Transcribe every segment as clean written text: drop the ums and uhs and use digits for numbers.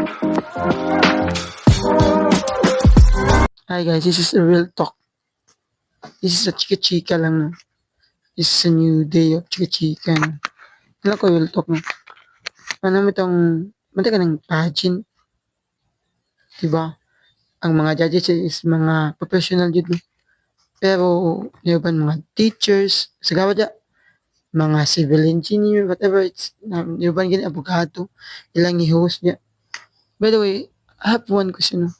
Hi guys, this is a real talk. This is a chika-chika lang na. This is a new day of chika-chika na. Kailan ko real talk na. Ano mo itong, manta ka ng pageant. Diba? Ang mga judges is mga professional dito. Pero, di ba mga teachers, sagawad ya, mga civil engineer, whatever it's, di ba ganyan, abogado, ilang i-host niya. By the way, I have one question.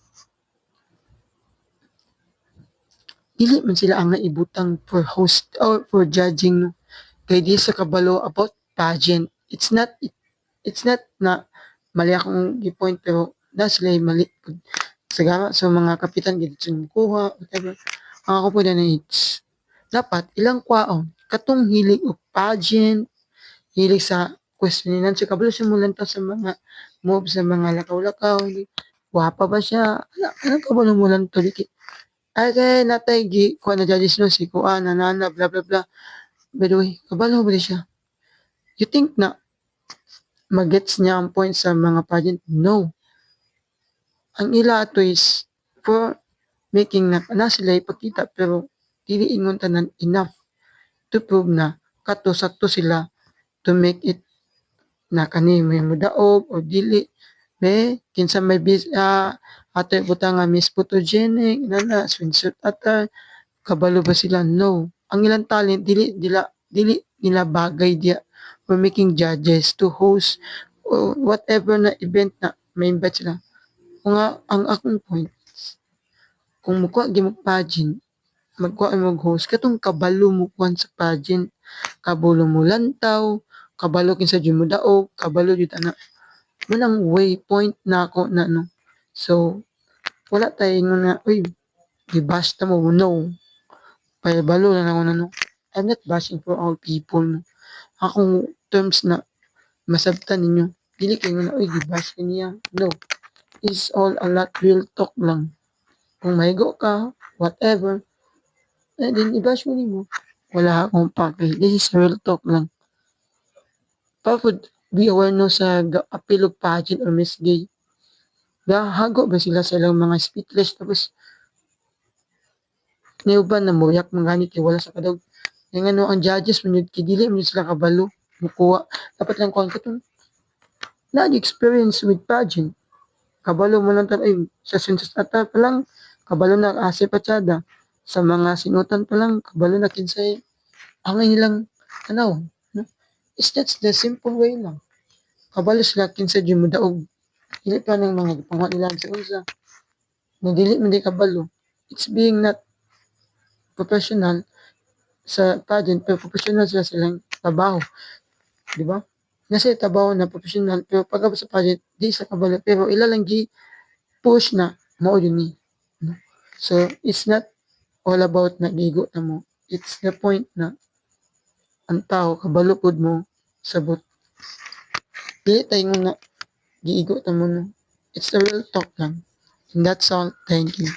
Dili man sila ang naibutang for host or for judging, no? Kay di sa kabalo about pageant. It's not na mali akong gi-point, pero na sila mali sagama sa mga kapitan gid sa kuha whatever. Ang ako po na it's dapat ilang kwaon katong hilig og pageant, hilig sa questionan sa kabalo simulan ta sa mga move sa mga lakaw-lakaw. Wapa ba siya? Anong kabalo mo lang to dikit? Ay kay natay gi kuha na judges no si kuan nanana bla bla bla. By the way, kabalo ba siya? You think na magets niya ang point sa mga pageant? No. Ang ila ato is for making na sila ipakita pero dili ingon tanan enough to prove na kato sakto sila to make it na kani may mudaog o dili may kinsa may ato butang nga miss photogenic na swimsuit ata kabalo ba sila? No. Ang ilang talent dili nila bagay dia for making judges to host or whatever na event na may invite sila. Kung ang akong point, kung mukha gi mo pageant, magkuha mo host katong kabalo mo kuan sa pageant, kabalo mo lantaw, kabalo kinsa jud mo daog, kabalo jud ana. Munang waypoint na ako na no. So wala tayo nga uy gibash ta mo, no. Payabalo na ako na no. I'm not bashing for all people. No. Akong terms na masabtan ninyo. Dili kayo na uy gibash kaniya. No. It's all a lot real talk lang. Kung mahigo ka, whatever, then i-bash mo nimo. Wala akong pake. This is real talk lang. Pagod, be aware no sa appeal of pageant or Miss Gay. Hago ba sila sa ilang mga speechless tapos niuban na muyak mangani kay wala sa kadog. Yung ano, ang judges mo yun, kidili mo sila kabalo, mukuha. Dapat lang kuhan ka ito. Na-experience with pageant. Kabalo mo lang ay sa census ata pa lang, kabalo na ase patsada. Sa mga sinutan pa lang, kabalo na kinsay. Ang nilang, ano, no? It's just the simple way lang. Kabalo sila kinsay di mo daog. Dili pa ng mga panguha nila sa unsa. Nadili mo di kabalo. It's being not professional sa pageant, pero professional sila silang trabaho. Di ba? Nasa trabaho na professional, pero pag sa pageant, di sa kabalo. Pero ilalang push na mao yun ni. No? So, it's not all about nagigo na mo. It's the point na ang tao, kabalupod mo, sabot. Di tayo na giigo na mo. No? It's the real talk lang. And that's all. Thank you.